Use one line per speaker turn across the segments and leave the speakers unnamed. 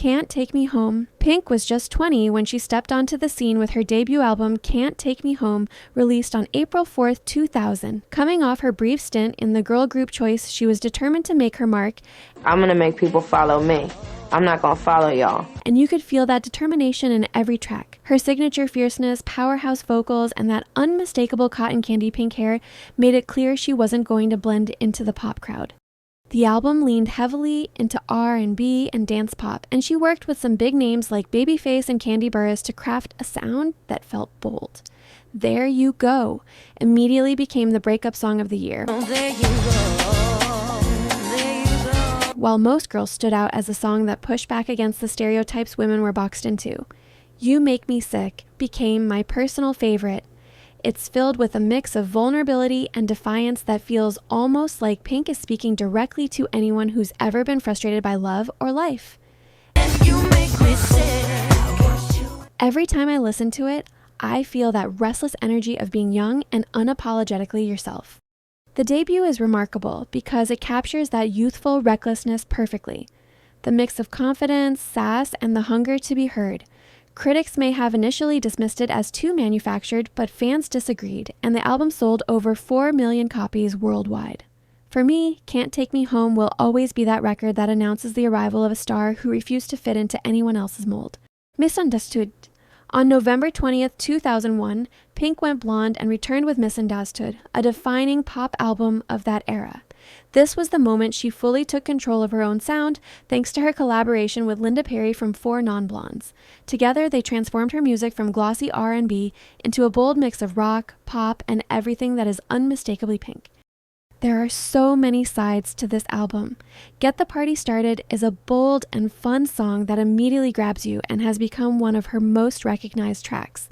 Can't Take Me Home. Pink was just 20 when she stepped onto the scene with her debut album Can't Take Me Home, released on April 4th, 2000. Coming off her brief stint in the girl group Choice, she was determined to make her mark.
I'm gonna make people follow me. I'm not gonna follow y'all.
And you could feel that determination in every track. Her signature fierceness, powerhouse vocals, and that unmistakable cotton candy pink hair made it clear she wasn't going to blend into the pop crowd. The album leaned heavily into R&B and dance pop, and she worked with some big names like Babyface and Candy Burris to craft a sound that felt bold. There You Go immediately became the breakup song of the year. While Most Girls stood out as a song that pushed back against the stereotypes women were boxed into, You Make Me Sick became my personal favorite. It's filled with a mix of vulnerability and defiance that feels almost like Pink is speaking directly to anyone who's ever been frustrated by love or life. Every time I listen to it, I feel that restless energy of being young and unapologetically yourself. The debut is remarkable because it captures that youthful recklessness perfectly. The mix of confidence, sass, and the hunger to be heard. Critics may have initially dismissed it as too manufactured, but fans disagreed, and the album sold over 4 million copies worldwide. For me, Can't Take Me Home will always be that record that announces the arrival of a star who refused to fit into anyone else's mold. Misunderstood. On November 20th, 2001, Pink went blonde and returned with Misunderstood, a defining pop album of that era. This was the moment she fully took control of her own sound, thanks to her collaboration with Linda Perry from 4 Non-Blondes. Together, they transformed her music from glossy R&B into a bold mix of rock, pop, and everything that is unmistakably Pink. There are so many sides to this album. Get the Party Started is a bold and fun song that immediately grabs you and has become one of her most recognized tracks.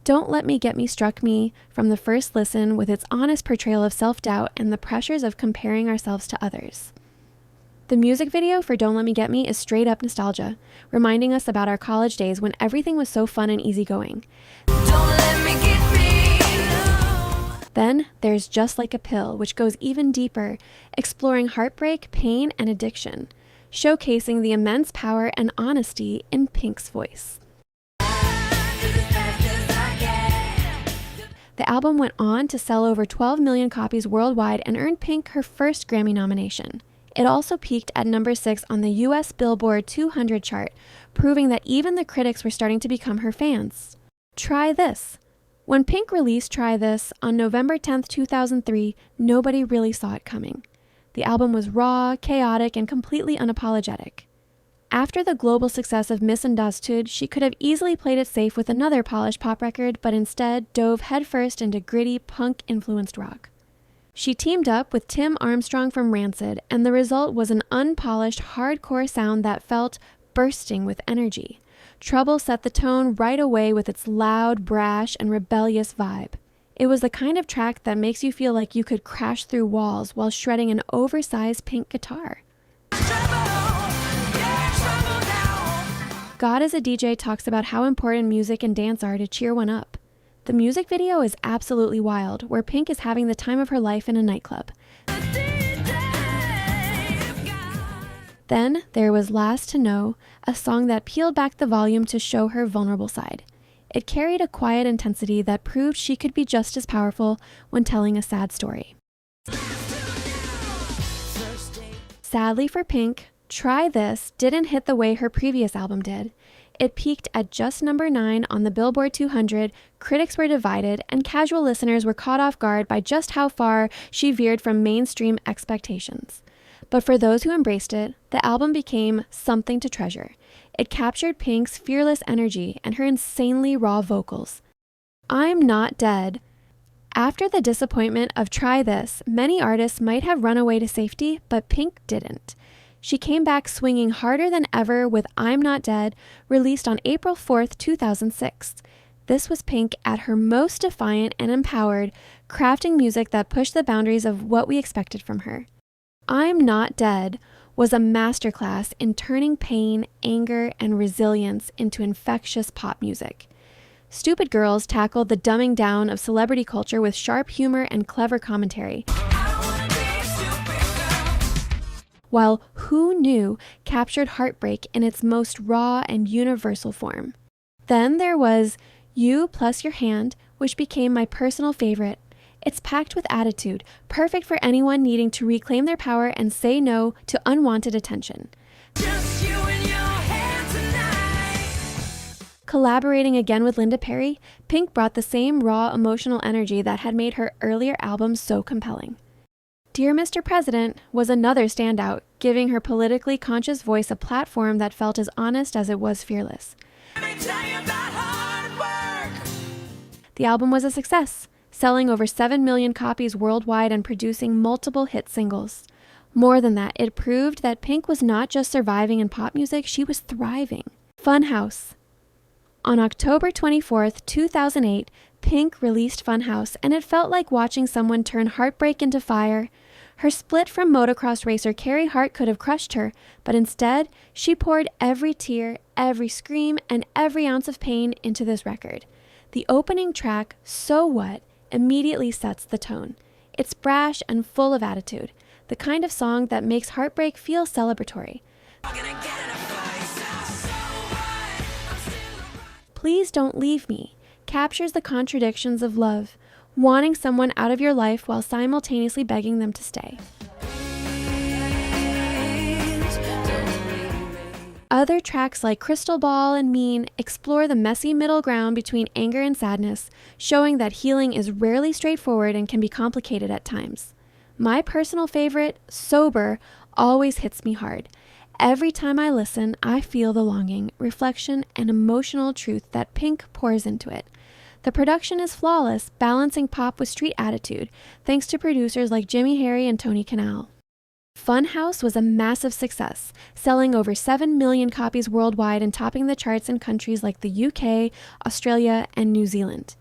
Don't Let Me Get Me struck me from the first listen with its honest portrayal of self-doubt and the pressures of comparing ourselves to others. The music video for Don't Let Me Get Me is straight up nostalgia, reminding us about our college days when everything was so fun and easygoing. Don't let me get me, no. Then there's Just Like a Pill, which goes even deeper, exploring heartbreak, pain, and addiction, showcasing the immense power and honesty in Pink's voice. The album went on to sell over 12 million copies worldwide and earned Pink her first Grammy nomination. It also peaked at number 6 on the US Billboard 200 chart, proving that even the critics were starting to become her fans. Try This. When Pink released Try This on November 10, 2003, nobody really saw it coming. The album was raw, chaotic, and completely unapologetic. After the global success of Misunderstood, she could have easily played it safe with another polished pop record, but instead dove headfirst into gritty, punk-influenced rock. She teamed up with Tim Armstrong from Rancid, and the result was an unpolished, hardcore sound that felt bursting with energy. Trouble set the tone right away with its loud, brash, and rebellious vibe. It was the kind of track that makes you feel like you could crash through walls while shredding an oversized Pink guitar. God Is a DJ talks about how important music and dance are to cheer one up. The music video is absolutely wild, where Pink is having the time of her life in a nightclub. Then there was Last to Know, a song that peeled back the volume to show her vulnerable side. It carried a quiet intensity that proved she could be just as powerful when telling a sad story. Sadly for Pink, Try This didn't hit the way her previous album did. It peaked at just number 9 on the Billboard 200, critics were divided, and casual listeners were caught off guard by just how far she veered from mainstream expectations. But for those who embraced it, the album became something to treasure. It captured Pink's fearless energy and her insanely raw vocals. I'm Not Dead. After the disappointment of Try This, many artists might have run away to safety, but Pink didn't. She came back swinging harder than ever with I'm Not Dead, released on April 4th, 2006. This was Pink at her most defiant and empowered, crafting music that pushed the boundaries of what we expected from her. I'm Not Dead was a masterclass in turning pain, anger, and resilience into infectious pop music. Stupid Girls tackled the dumbing down of celebrity culture with sharp humor and clever commentary, while Who Knew captured heartbreak in its most raw and universal form. Then there was You Plus Your Hand, which became my personal favorite. It's packed with attitude, perfect for anyone needing to reclaim their power and say no to unwanted attention.
Just you and your hand tonight.
Collaborating again with Linda Perry, Pink brought the same raw emotional energy that had made her earlier albums so compelling. Dear Mr. President was another standout, giving her politically conscious voice a platform that felt as honest as it was fearless.
Let me tell you about hard work.
The album was a success, selling over 7 million copies worldwide and producing multiple hit singles. More than that, it proved that Pink was not just surviving in pop music, she was thriving. Funhouse. On October 24th, 2008, Pink released Funhouse, and it felt like watching someone turn heartbreak into fire. Her split from motocross racer Carrie Hart could have crushed her, but instead, she poured every tear, every scream, and every ounce of pain into this record. The opening track, So What, immediately sets the tone. It's brash and full of attitude, the kind of song that makes heartbreak feel celebratory. Please Don't Leave Me captures the contradictions of love, wanting someone out of your life while simultaneously begging them to stay. Other tracks like Crystal Ball and Mean explore the messy middle ground between anger and sadness, showing that healing is rarely straightforward and can be complicated at times. My personal favorite, Sober, always hits me hard. Every time I listen, I feel the longing, reflection, and emotional truth that Pink pours into it. The production is flawless, balancing pop with street attitude, thanks to producers like Jimmy Harry and Tony Kanal. Funhouse was a massive success, selling over 7 million copies worldwide and topping the charts in countries like the UK, Australia, and New Zealand.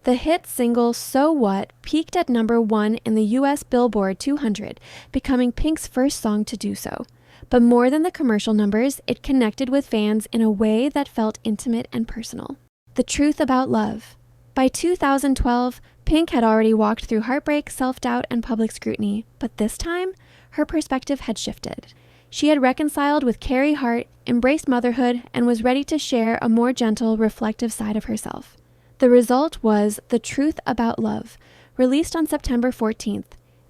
The hit single So What peaked at number 1 in the US Billboard 200, becoming Pink's first song to do so. But more than the commercial numbers, it connected with fans in a way that felt intimate and personal. The Truth About Love. By 2012, Pink had already walked through heartbreak, self-doubt, and public scrutiny, but this time, her perspective had shifted. She had reconciled with Carrie Hart, embraced motherhood, and was ready to share a more gentle, reflective side of herself. The result was The Truth About Love, released on September 14th.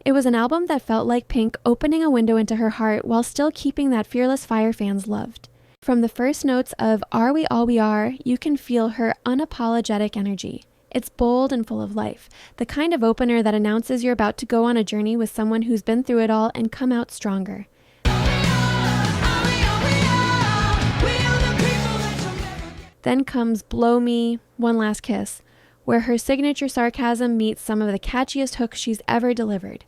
It was an album that felt like Pink opening a window into her heart while still keeping that fearless fire fans loved. From the first notes of Are We All We Are, you can feel her unapologetic energy. It's bold and full of life, the kind of opener that announces you're about to go on a journey with someone who's been through it all and come out stronger. Then comes Blow Me, One Last Kiss, where her signature sarcasm meets some of the catchiest hooks she's ever delivered.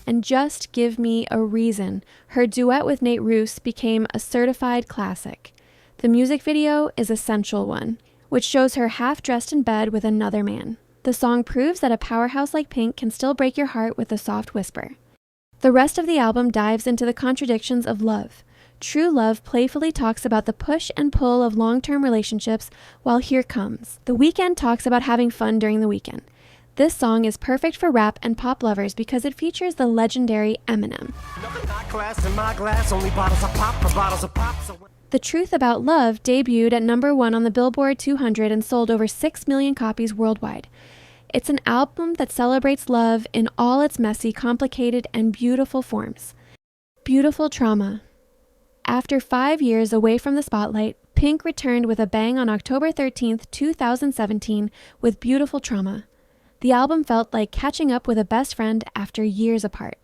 And Just Give Me a Reason, her duet with Nate Ruess became a certified classic. The music video is a sensual one, which shows her half dressed in bed with another man. The song proves that a powerhouse like Pink can still break your heart with a soft whisper. The rest of the album dives into the contradictions of love. True Love playfully talks about the push and pull of long-term relationships, while Here Comes. The Weeknd talks about having fun during the weekend. This song is perfect for rap and pop lovers because it features the legendary Eminem. The Truth About Love debuted at number 1 on the Billboard 200 and sold over 6 million copies worldwide. It's an album that celebrates love in all its messy, complicated, and beautiful forms. Beautiful Trauma. After 5 years away from the spotlight, Pink returned with a bang on October 13, 2017 with Beautiful Trauma. The album felt like catching up with a best friend after years apart.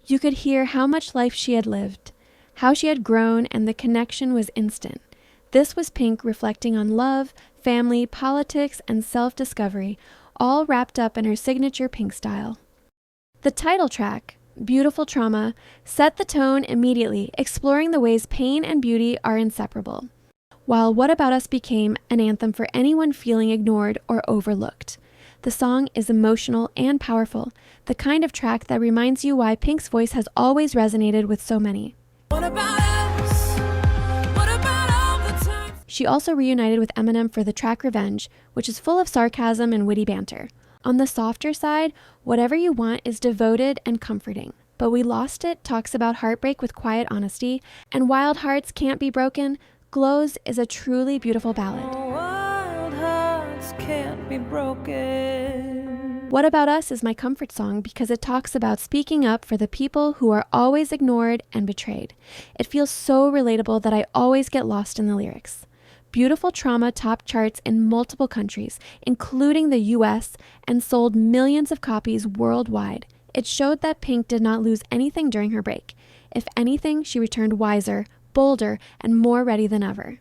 You could hear how much life she had lived, how she had grown, and the connection was instant. This was Pink reflecting on love, family, politics, and self-discovery, all wrapped up in her signature Pink style. The title track, Beautiful Trauma, set the tone immediately, exploring the ways pain and beauty are inseparable, while What About Us became an anthem for anyone feeling ignored or overlooked. The song is emotional and powerful, the kind of track that reminds you why Pink's voice has always resonated with so many.
What about us? What about all the time?
She also reunited with Eminem for the track Revenge, which is full of sarcasm and witty banter. On the softer side, Whatever You Want is devoted and comforting. But We Lost It talks about heartbreak with quiet honesty, and Wild Hearts Can't Be Broken Glows is a truly beautiful ballad.
Wild hearts can't be broken.
What About Us is my comfort song because it talks about speaking up for the people who are always ignored and betrayed. It feels so relatable that I always get lost in the lyrics. Beautiful Trauma topped charts in multiple countries, including the US, and sold millions of copies worldwide. It showed that Pink did not lose anything during her break. If anything, she returned wiser, bolder, and more ready than ever.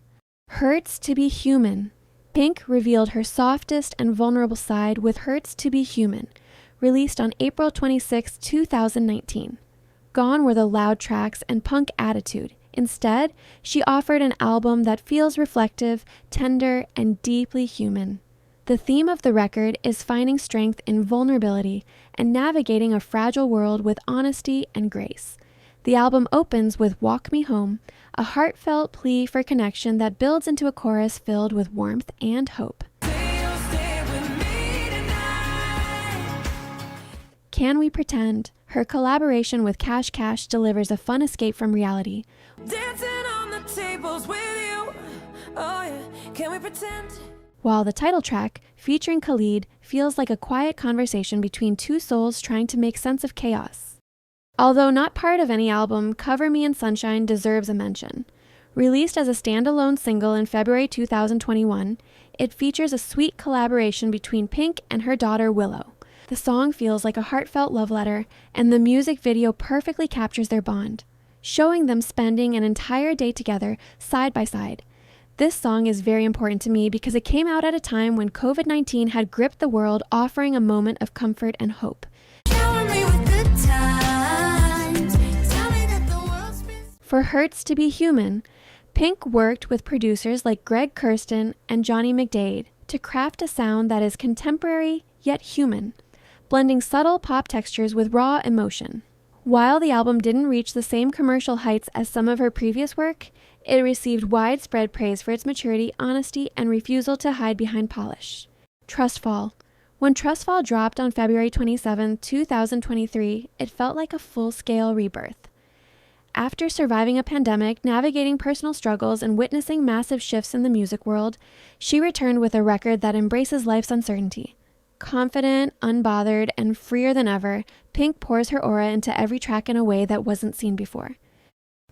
Hurts to Be Human. Pink revealed her softest and vulnerable side with Hurts to Be Human, released on April 26, 2019. Gone were the loud tracks and punk attitude. Instead, she offered an album that feels reflective, tender, and deeply human. The theme of the record is finding strength in vulnerability and navigating a fragile world with honesty and grace. The album opens with Walk Me Home, a heartfelt plea for connection that builds into a chorus filled with warmth and hope. Can We Pretend? Her collaboration with Cash Cash delivers a fun escape from reality.
Dancing on the tables with you. Oh yeah, can we pretend?
While the title track, featuring Khalid, feels like a quiet conversation between two souls trying to make sense of chaos. Although not part of any album, Cover Me in Sunshine deserves a mention. Released as a standalone single in February 2021, it features a sweet collaboration between Pink and her daughter Willow. The song feels like a heartfelt love letter, and the music video perfectly captures their bond, showing them spending an entire day together, side by side. This song is very important to me because it came out at a time when COVID-19 had gripped the world, offering a moment of comfort and hope. For Hurts to Be Human, Pink worked with producers like Greg Kurstin and Johnny McDade to craft a sound that is contemporary yet human, blending subtle pop textures with raw emotion. While the album didn't reach the same commercial heights as some of her previous work, it received widespread praise for its maturity, honesty, and refusal to hide behind polish. Trustfall. When Trustfall dropped on February 27, 2023, it felt like a full-scale rebirth. After surviving a pandemic, navigating personal struggles, and witnessing massive shifts in the music world, she returned with a record that embraces life's uncertainty. Confident, unbothered, and freer than ever, Pink pours her aura into every track in a way that wasn't seen before.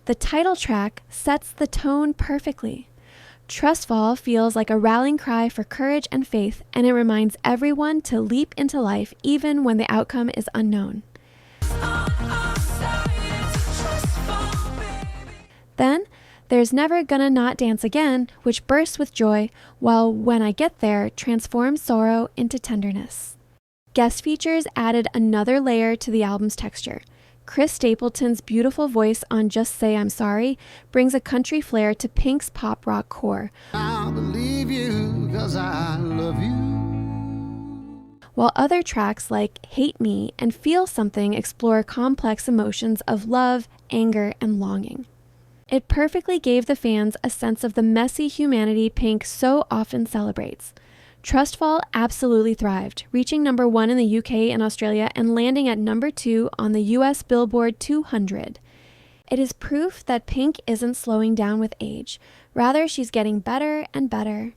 The title track sets the tone perfectly. Trustfall feels like a rallying cry for courage and faith, and it reminds everyone to leap into life even when the outcome is unknown. Then, there's Never Gonna Not Dance Again, which bursts with joy, while When I Get There transforms sorrow into tenderness. Guest features added another layer to the album's texture. Chris Stapleton's beautiful voice on Just Say I'm Sorry brings a country flair to Pink's pop rock core.
I'll believe you 'cause I love you.
While other tracks like Hate Me and Feel Something explore complex emotions of love, anger, and longing. It perfectly gave the fans a sense of the messy humanity Pink so often celebrates. Trustfall absolutely thrived, reaching number 1 in the UK and Australia and landing at number 2 on the US Billboard 200. It is proof that Pink isn't slowing down with age. Rather, she's getting better and better,